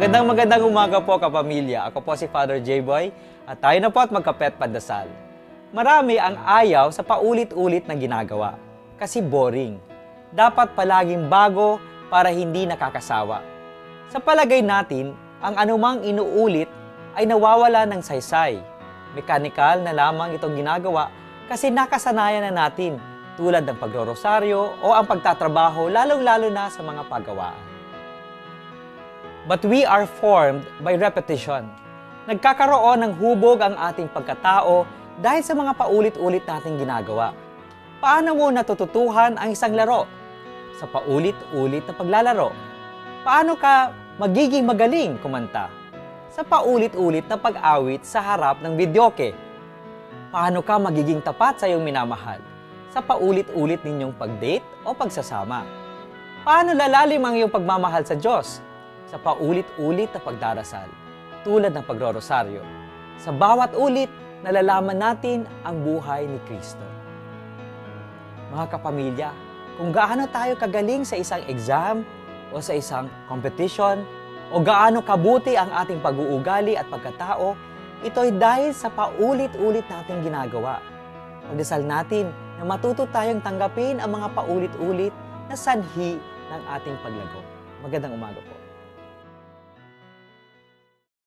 Magandang umaga po kapamilya. Ako po si Father J-Boy at tayo na po at magkapet pandasal. Marami ang ayaw sa paulit-ulit na ginagawa kasi boring. Dapat palaging bago para hindi nakakasawa. Sa palagay natin, ang anumang inuulit ay nawawala ng saysay. Mekanikal na lamang itong ginagawa kasi nakasanayan na natin tulad ng pagrorosaryo o ang pagtatrabaho lalong-lalo na sa mga paggawaan. But we are formed by repetition. Nagkakaroon ng hubog ang ating pagkatao dahil sa mga paulit-ulit nating ginagawa. Paano mo natututuhan ang isang laro? Sa paulit-ulit na paglalaro. Paano ka magiging magaling kumanta? Sa paulit-ulit na pag-awit sa harap ng videoke. Paano ka magiging tapat sa iyong minamahal? Sa paulit-ulit ninyong pag-date o pagsasama. Paano lalalim ang iyong pagmamahal sa Diyos? Sa paulit-ulit na pagdarasal, tulad ng pagrorosaryo. Sa bawat ulit, nalalaman natin ang buhay ni Kristo. Mga kapamilya, kung gaano tayo kagaling sa isang exam o sa isang competition, o gaano kabuti ang ating pag-uugali at pagkatao, ito'y dahil sa paulit-ulit nating ginagawa. Pagdasal natin na matuto tayong tanggapin ang mga paulit-ulit na sanhi ng ating paglago. Magandang umaga po.